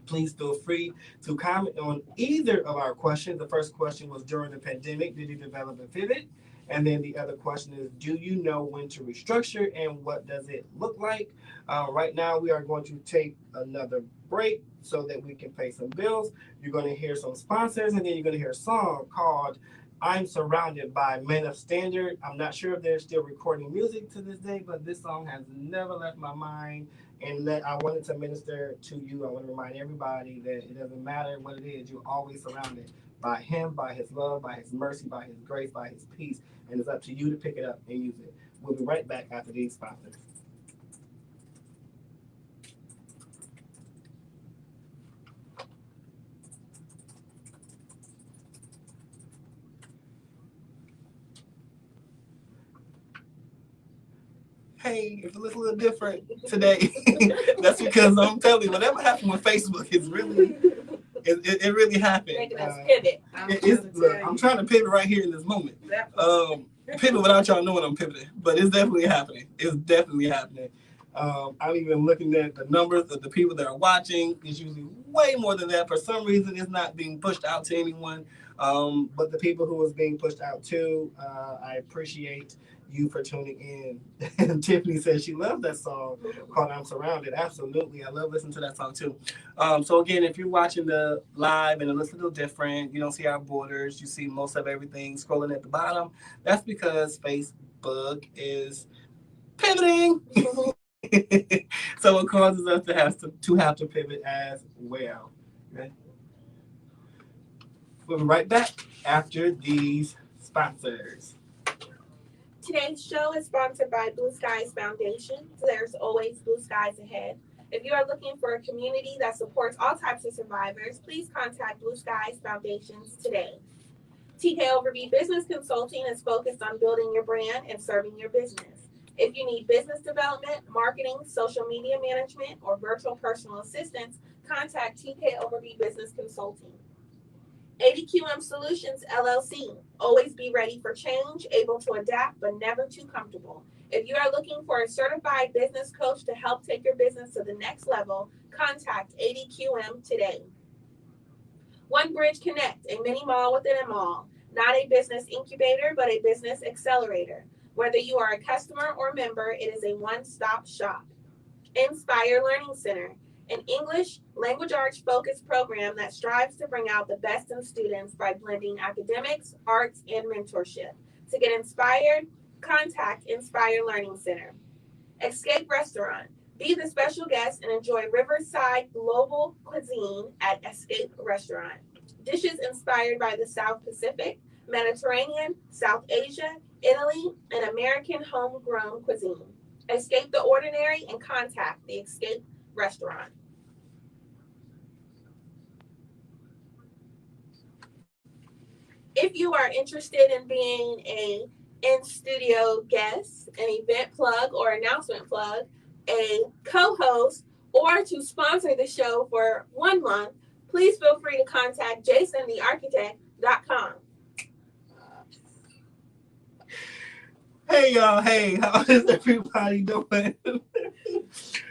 Please feel free to comment on either of our questions. The first question was, during the pandemic, did you develop a pivot? And then the other question is, do you know when to restructure and what does it look like? Right now, we are going to take another break so that we can pay some bills. You're going to hear some sponsors, and then you're going to hear a song called I'm Surrounded by Men of Standard. I'm not sure if they're still recording music to this day, but this song has never left my mind, and that I wanted to minister to you. I want to remind everybody that it doesn't matter what it is, you're always surrounded by Him, by His love, by His mercy, by His grace, by His peace, and it's up to you to pick it up and use it. We'll be right back after these sponsors. Hey, if it looks a little different today, that's because I'm telling you, whatever happened with Facebook is really, it really happened. Making us pivot. I'm trying to pivot right here in this moment. Pivot without y'all knowing I'm pivoting, but it's definitely happening. It's definitely happening. I'm even looking at the numbers of the people that are watching. It's usually way more than that. For some reason, it's not being pushed out to anyone. But the people who is being pushed out to, I appreciate you for tuning in. And Tiffany says she loves that song called I'm Surrounded. Absolutely. I love listening to that song too. So again, if you're watching the live and it looks a little different, you don't see our borders, you see most of everything scrolling at the bottom. That's because Facebook is pivoting. So it causes us to have to pivot as well. Okay? We'll be right back after these sponsors. Today's show is sponsored by Blue Skies Foundation. There's always blue skies ahead. If you are looking for a community that supports all types of survivors, please contact Blue Skies Foundations today. TK Overby Business Consulting is focused on building your brand and serving your business. If you need business development, marketing, social media management, or virtual personal assistance, contact TK Overby Business Consulting. 80QM Solutions LLC. Always be ready for change, able to adapt, but never too comfortable. If you are looking for a certified business coach to help take your business to the next level, contact 80QM today. One Bridge Connect, a mini mall within a mall. Not a business incubator, but a business accelerator. Whether you are a customer or member, it is a one-stop shop. Inspire Learning Center, an English language arts focused program that strives to bring out the best in students by blending academics, arts, and mentorship. To get inspired, contact Inspire Learning Center. Escape Restaurant. Be the special guest and enjoy Riverside global cuisine at Escape Restaurant. Dishes inspired by the South Pacific, Mediterranean, South Asia, Italy, and American homegrown cuisine. Escape the ordinary and contact the Escape Restaurant. If you are interested in being a in-studio guest, an event plug or announcement plug, a co-host, or to sponsor the show for 1 month, please feel free to contact jasonthearchitect.com. Hey y'all, hey, how is everybody doing?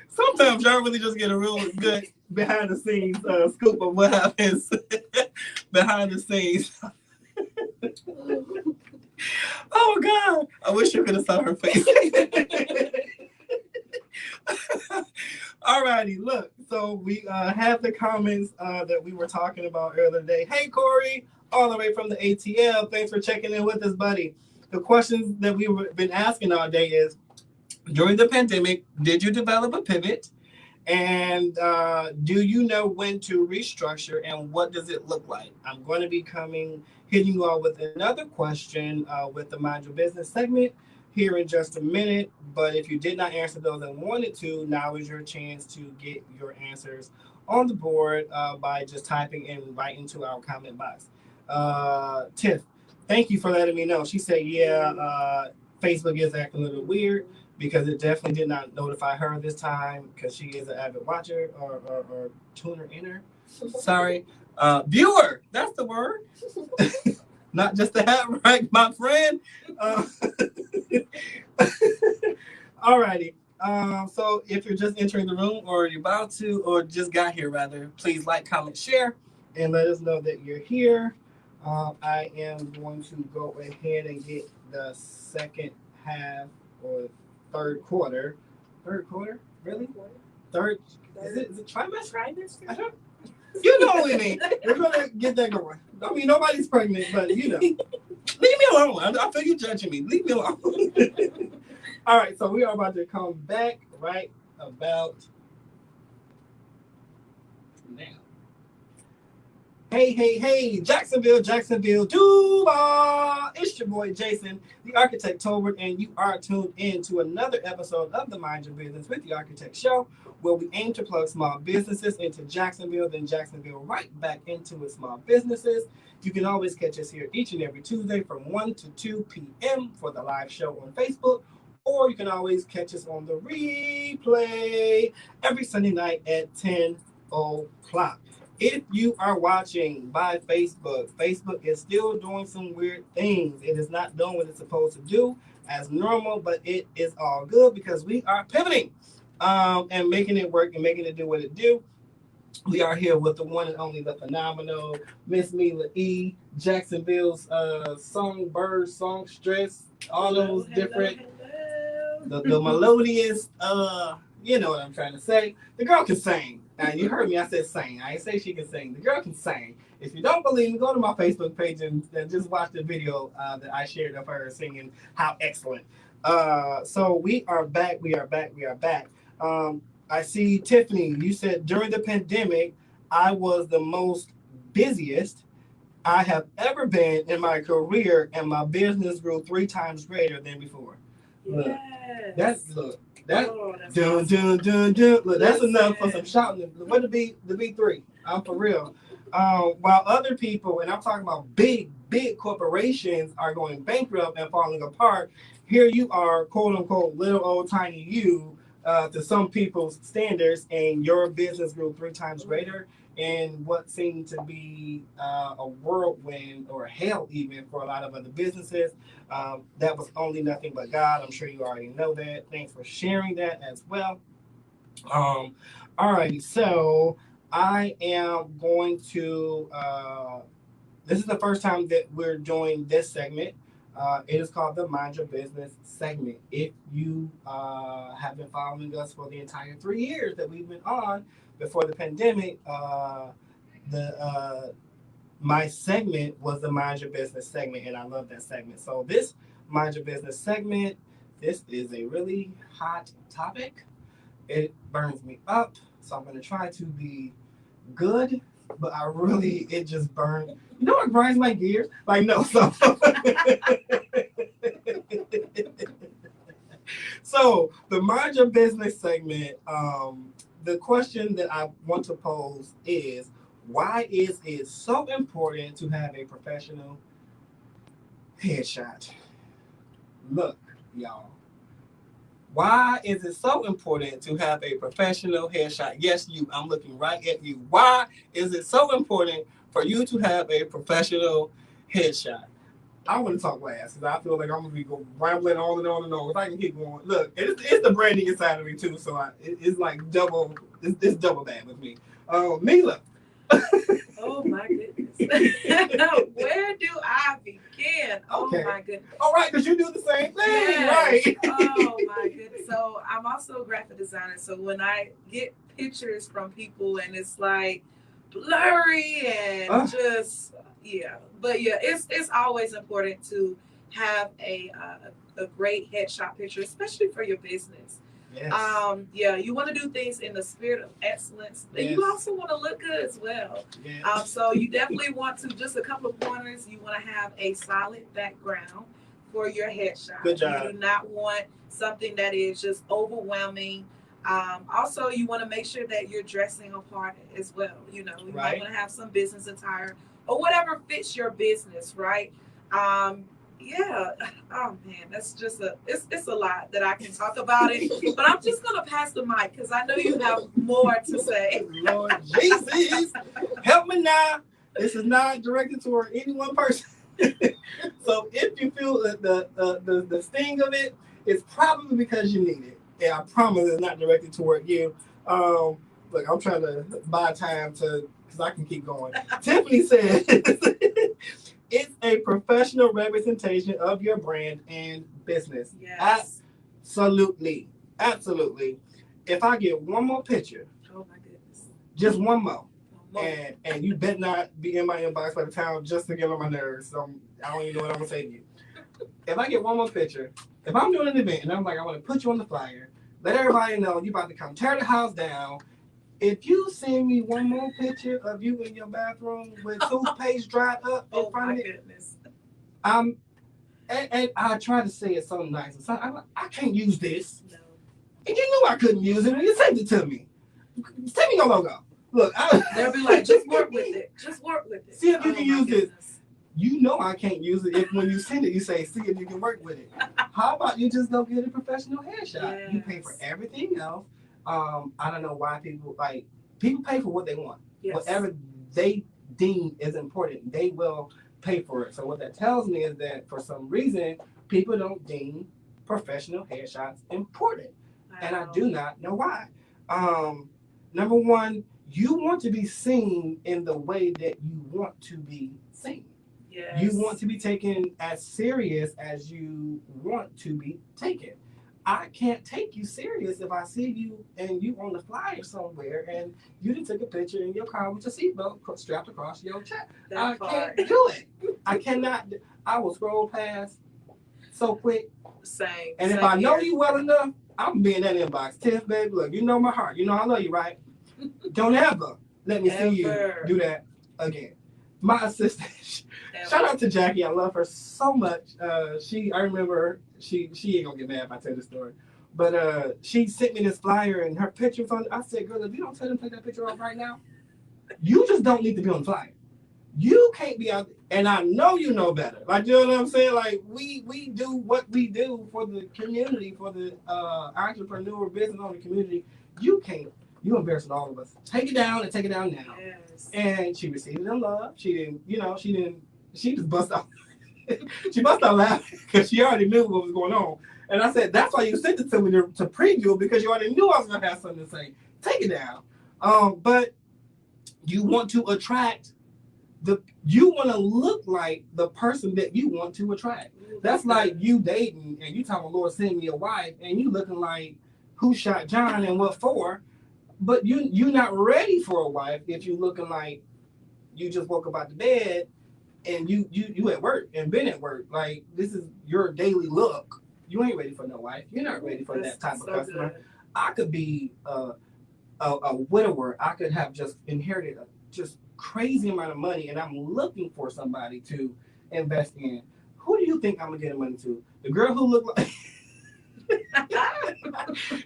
Sometimes y'all really just get a real good behind the scenes scoop of what happens behind the scenes. Oh God, I wish you could have saw her face. Alrighty, look, so we have the comments that we were talking about earlier today. Hey Corey, all the way from the ATL, thanks for checking in with us, buddy. The questions that we've been asking all day is, during the pandemic, did you develop a pivot? And do you know when to restructure and what does it look like? I'm going to be hitting you all with another question with the Mind Your Business segment here in just a minute. But if you did not answer those and wanted to, now is your chance to get your answers on the board by just typing in right into our comment box. Tiff, thank you for letting me know. She said, yeah, Facebook is acting a little weird because it definitely did not notify her this time because she is an avid watcher or tuner inner. Sorry. Viewer, that's the word. Not just the hat, right, my friend? Uh, Alrighty. So if you're just entering the room or you're about to or just got here rather, please like, comment, share, and let us know that you're here. I am going to go ahead and get the second half or third quarter. Third quarter? Really? Third? Is it trimester? Trimester? I don't. You know what I mean. We're gonna get that going. I mean, nobody's pregnant, but you know. Leave me alone. I feel you judging me. Leave me alone. All right, so we are about to come back right about now. Hey, Jacksonville, Dubai! It's your boy Jason, the Architect Tolbert, and you are tuned in to another episode of the Mind Your Business with the Architect Show, where we aim to plug small businesses into Jacksonville, then Jacksonville right back into its small businesses. You can always catch us here each and every Tuesday from 1 to 2 p.m. for the live show on Facebook, or you can always catch us on the replay every Sunday night at 10 o'clock. If you are watching by Facebook, Facebook is still doing some weird things. It is not doing what it's supposed to do as normal, but it is all good because we are pivoting and making it work and making it do what it do. We are here with the one and only, the phenomenal Miss Mila E, Jacksonville's songbird, songstress, all those different, the melodious, you know what I'm trying to say. The girl can sing. Now, you heard me, I said sing. I didn't say she can sing. The girl can sing. If you don't believe me, go to my Facebook page and just watch the video that I shared of her singing How Excellent. So we are back. I see Tiffany, you said during the pandemic, I was the most busiest I have ever been in my career, and my business grew 3 times greater than before. Look, that Oh, that's dun awesome. dun dun dun. Look, that's Listen. enough for some shouting. What the B3? I'm for real. While other people, and I'm talking about big corporations, are going bankrupt and falling apart, here you are, quote unquote, little old tiny you, to some people's standards, and your business grew 3 times greater in what seemed to be a whirlwind or hell even for a lot of other businesses. That was only nothing but God. I'm sure you already know that. Thanks for sharing that as well. All righty, so I am going to. This is the first time that we're doing this segment. It is called the Mind Your Business segment. If you have been following us for the entire 3 years that we've been on before the pandemic, the my segment was the Mind Your Business segment, and I love that segment. So this Mind Your Business segment, this is a really hot topic. It burns me up, so I'm going to try to be good, but it just burned. You know what grinds my gears? Like, no, so. So, the Mind Your Business segment, the question that I want to pose is, why is it so important to have a professional headshot? Look, y'all. Why is it so important to have a professional headshot? Yes, you. I'm looking right at you. Why is it so important for you to have a professional headshot? I want to talk last because I feel like I'm going to be rambling on and on and on. If I can keep going. Look, it's the branding inside of me, too. So it's like double, it's double bad with me. Mila. Oh my goodness. Where do I begin? Oh Okay. my goodness. All right, because you do the same thing, Yes. right? Oh my goodness. So I'm also a graphic designer. So when I get pictures from people and it's like blurry and just but yeah, it's always important to have a great headshot picture, especially for your business. Yes. Yeah, you want to do things in the spirit of excellence. And Yes. you also want to look good as well. Yes. So you definitely want to, just a couple of pointers, you want to have a solid background for your headshot. Good job. You do not want something that is just overwhelming. Also, you want to make sure that you're dressing apart as well. You know, you might Right. want to have some business attire or whatever fits your business, right? Um, yeah. Oh man, that's just it's a lot that I can talk about it. But I'm just gonna pass the mic because I know you have more to say. Lord Jesus, help me now. This is not directed toward any one person. So if you feel the sting of it, it's probably because you need it. And I promise it's not directed toward you. Look, I'm trying to buy time to because I can keep going. Tiffany said it's a professional representation of your brand and business. Yes. Absolutely. Absolutely. If I get one more picture, Oh my goodness. just one more. More. And you bet not be in my inbox by the time just to get on my nerves. So I don't even know what I'm gonna say to you. If I get one more picture, if I'm doing an event and I'm like, I want to put you on the flyer, let everybody know you about to come tear the house down. If you send me one more picture of you in your bathroom with toothpaste dried up in front of my it, goodness. And I try to say it so nice. So I'm like, I can't use this. No. And you knew I couldn't use it when you sent it to me. Send me your logo. Look, They'll be like, just work with it. Just work with it. See if you can use this. You know I can't use it if when you send it, you say, see if you can work with it. How about you just go get a professional headshot? Yes. You pay for everything else. I don't know why people pay for what they want. Yes. Whatever they deem is important, they will pay for it. So what that tells me is that for some reason, people don't deem professional headshots important. Wow. And I do not know why. Number one, you want to be seen in the way that you want to be seen. Yes. You want to be taken as serious as you want to be taken. I can't take you serious if I see you and you on the flyer somewhere and you didn't take a picture in your car with your seatbelt strapped across your chest. I can't do it. I cannot. I will scroll past so quick. Same. And if I know you well enough, I'm be in that inbox. Tiff, baby, look, you know my heart. You know I love you, right? Don't ever let me see you do that again. My assistant, shout out to Jackie. I love her so much. I remember she ain't gonna get mad if I tell the story. But she sent me this flyer and her picture from. I said, girl, if you don't tell them to take that picture off right now, you just don't need to be on the flyer. You can't be out, and I know you know better. Like, you know what I'm saying? Like, we do what we do for the community, for the entrepreneur business owner community. You can't. You embarrassing all of us. Take it down and take it down now. Yes. And she received it in love. She just bust out. She bust out laughing because she already knew what was going on. And I said, that's why you sent it to me to preview because you already knew I was gonna have something to say. Take it down. But you want to attract you want to look like the person that you want to attract. That's like you dating and you talking, Lord, send me a wife, and you looking like who shot John and what for. But you're not ready for a wife if you looking like you just woke up out the bed and you at work and been at work. Like, this is your daily look. You ain't ready for no wife. You're not ready for that type of customer. Good. I could be a widower. I could have just inherited a just crazy amount of money, and I'm looking for somebody to invest in. Who do you think I'm gonna get the money to? The girl who looked like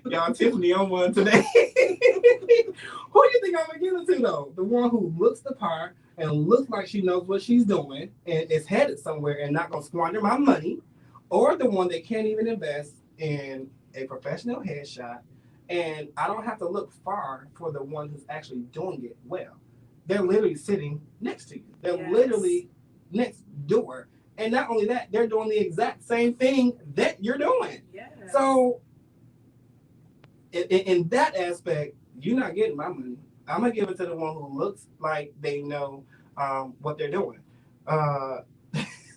y'all, Tiffany on one today. Who do you think I'm gonna give it to though? The one who looks the part and looks like she knows what she's doing and is headed somewhere and not gonna squander my money, or the one that can't even invest in a professional headshot, and I don't have to look far for the one who's actually doing it well. They're literally sitting next to you. They're literally next door. And not only that, they're doing the exact same thing that you're doing. Yes. So in that aspect, you're not getting my money. I'm going to give it to the one who looks like they know what they're doing.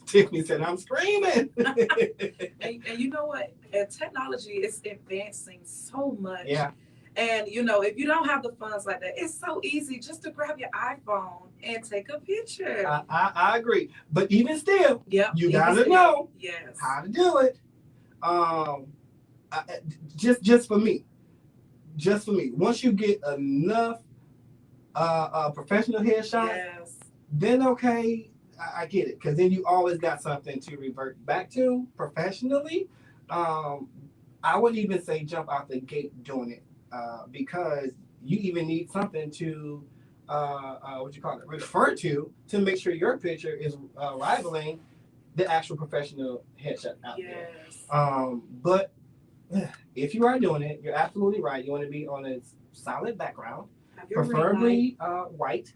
Tiffany said, I'm screaming. and you know what? Technology is advancing so much. Yeah. And, if you don't have the funds like that, it's so easy just to grab your iPhone and take a picture. I agree. But even still, you got to know yes. how to do it. I, just for me, once you get enough professional headshots, Yes. then okay, I get it, because then you always got something to revert back to professionally. Um, I wouldn't even say jump out the gate doing it, because you even need something to what you call it, refer to make sure your picture is rivaling the actual professional headshot out there. Yes. But if you are doing it, you're absolutely right. You want to be on a solid background, Have your ring light. preferably white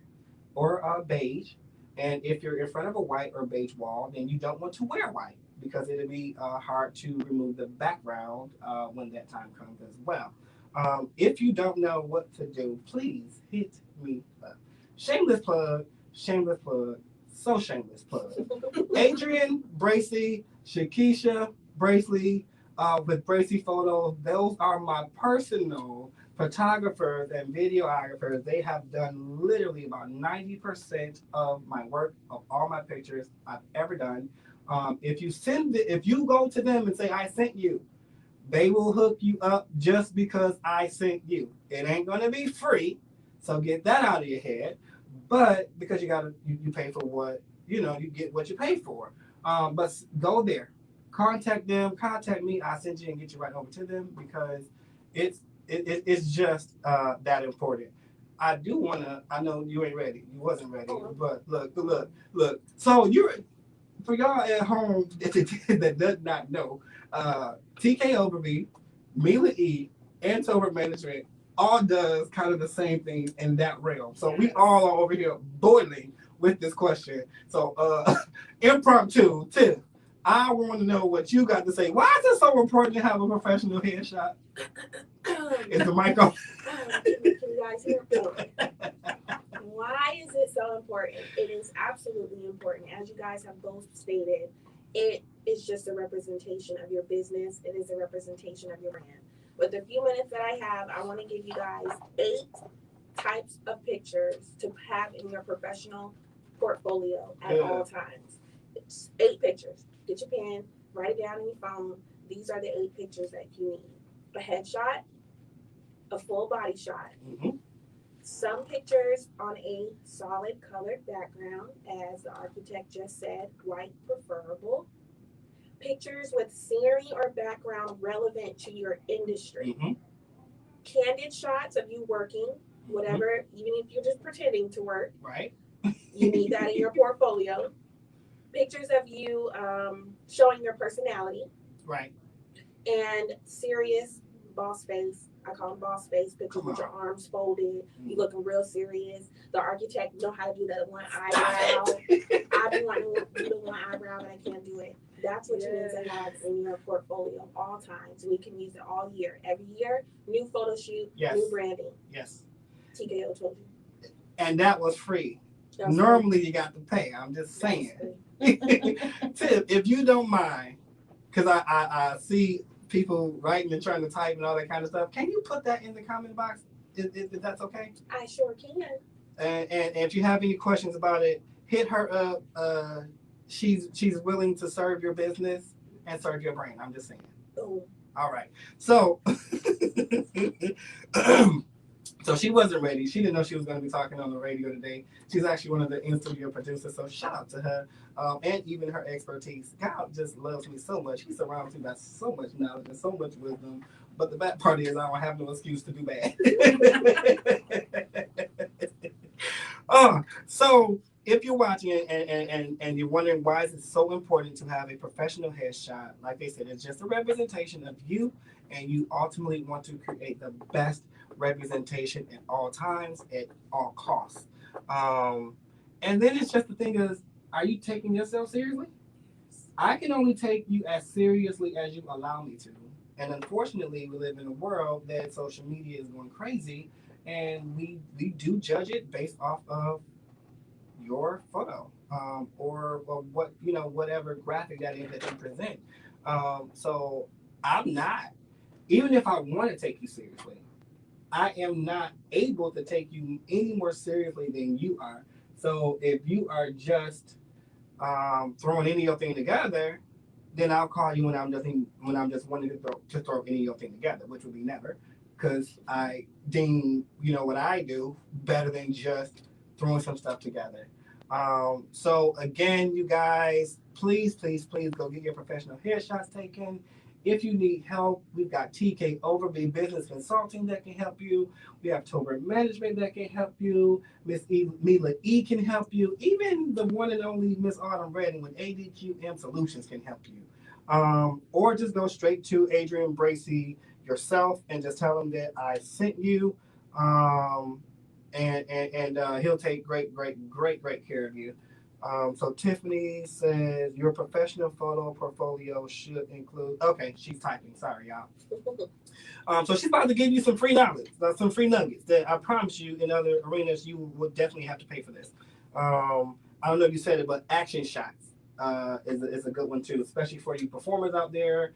or beige. And if you're in front of a white or beige wall, then you don't want to wear white, because it'll be hard to remove the background when that time comes as well. If you don't know what to do, please hit me up. Shameless plug, shameless plug, so shameless plug. Adrian Bracy, Shakisha Bracely, with Bracy Photos, those are my personal photographers and videographers. They have done literally about 90% of my work, of all my pictures I've ever done. If you go to them and say I sent you, they will hook you up just because I sent you. It ain't gonna be free, so get that out of your head. But because you pay for what you get what you pay for. But go there, contact them, contact me. I send you and get you right over to them, because it's just that important. I do wanna. I know you ain't ready. You wasn't ready, but look. So you're for y'all at home that does not know, TK Overby, Mila E, and Tober Management all does kind of the same thing in that realm. So we all are over here boiling with this question. So impromptu, Tiff, I want to know what you got to say. Why is it so important to have a professional headshot? Is the mic on? Can you guys hear me? Why is it so important? It is absolutely important. As you guys have both stated, it is just a representation of your business. It is a representation of your brand. With the few minutes that I have, I want to give you guys 8 types of pictures to have in your professional portfolio at all times. It's 8 pictures. Get your pen, write it down on your phone. These are the 8 pictures that you need. A headshot, a full body shot, some pictures on a solid colored background, as the architect just said, white preferable. Pictures with scenery or background relevant to your industry. Candid shots of you working, whatever, even if you're just pretending to work. Right. You need that in your portfolio. Pictures of you showing your personality. Right. And serious boss face. I call them boss face pictures with your arms folded. You looking real serious. The architect know how to do that one eyebrow. I've been wanting to do the one eyebrow, but I can't do it. That's what you need to have in your portfolio all times. And you can use it all year. Every year, new photo shoot, new branding. Yes. TKO told you. And that was free. Normally you got to pay. I'm just saying. Tip, if you don't mind, because I see people writing and trying to type and all that kind of stuff. Can you put that in the comment box if that's okay? I sure can. And if you have any questions about it, hit her up. She's willing to serve your business and serve your brand. I'm just saying. Boom. All right. So so she wasn't ready. She didn't know she was going to be talking on the radio today. She's actually one of the in-studio producers, so shout out to her, and even her expertise. God just loves me so much. He surrounds me by so much knowledge and so much wisdom. But the bad part is I don't have no excuse to do bad. So if you're watching and you're wondering why is it so important to have a professional headshot, like they said, it's just a representation of you, and you ultimately want to create the best representation at all times, at all costs. And then it's just the thing is, are you taking yourself seriously? I can only take you as seriously as you allow me to. And unfortunately, we live in a world that social media is going crazy, and we do judge it based off of your photo, or what whatever graphic that is that you present. So I'm not, even if I want to take you seriously, I am not able to take you any more seriously than you are. So if you are just throwing any of thing together, then I'll call you when I'm just wanting to throw any of your thing together, which would be never, because I deem what I do better than just throwing some stuff together. So again, you guys, please, please, please go get your professional headshots taken. If you need help, we've got TK Overby Business Consulting that can help you. We have Tober Management that can help you. Mila E can help you. Even the one and only Miss Autumn Redding with ADQM Solutions can help you. Or just go straight to Adrian Bracy yourself and just tell him that I sent you. And he'll take great care of you. So Tiffany says your professional photo portfolio should include. Okay, she's typing. Sorry, y'all. So she's about to give you some free knowledge, some free nuggets that I promise you in other arenas you would definitely have to pay for this. I don't know if you said it, but action shots is a good one too, especially for you performers out there.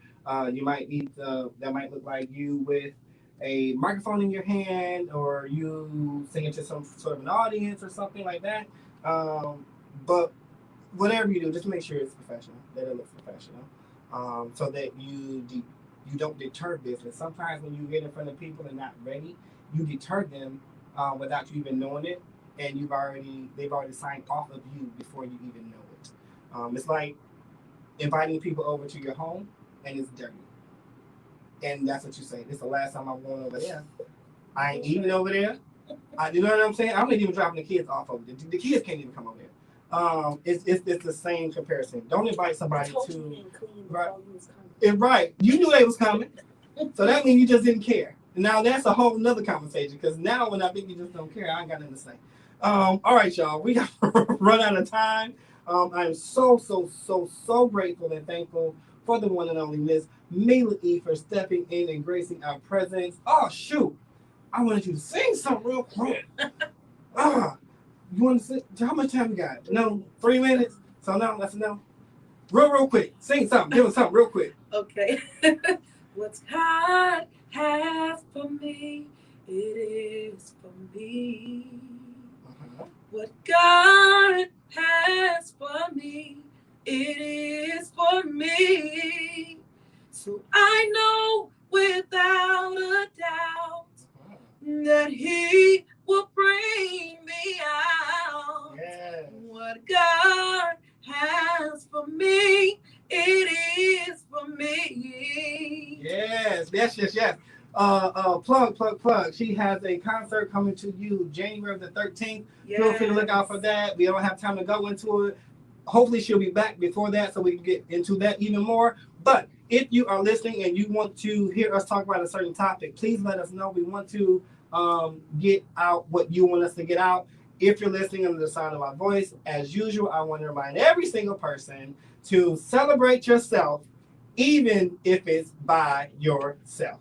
You might need that might look like you with a microphone in your hand or you singing to some sort of an audience or something like that. But whatever you do, just make sure it's professional, that it looks professional, so that you don't deter business. Sometimes when you get in front of people and not ready, you deter them without you even knowing it, and they've already signed off of you before you even know it. It's like inviting people over to your home and it's dirty, and that's what you say. This is the last time I'm going over there. I ain't eating over there. You know what I'm saying? I'm not even dropping the kids off over there. The kids can't even come over there. It's the same comparison. Don't invite somebody to right. Right. You knew they was coming, so that means you just didn't care. Now that's a whole nother conversation because now when I think you just don't care, I ain't got nothing to say. All right, y'all. We got run out of time. I'm so grateful and thankful for the one and only Miss Mila E for stepping in and gracing our presence. Oh shoot! I wanted you to sing something real quick. You want to sing? How much time we got? No, 3 minutes. So no, that's no. Real quick. Sing something. Give us something real quick. Okay. What God has for me, it is for me. What God has for me, it is for me. So I know without a doubt that He will bring me out. Yes. What God has for me, it is for me. Yes. Plug. She has a concert coming to you January the 13th. Yes. Feel free to look out for that. We don't have time to go into it. Hopefully she'll be back before that so we can get into that even more. But if you are listening and you want to hear us talk about a certain topic, please let us know. We want to get out what you want us to get out. If you're listening under the sound of my voice, as usual, I want to remind every single person to celebrate yourself, even if it's by yourself.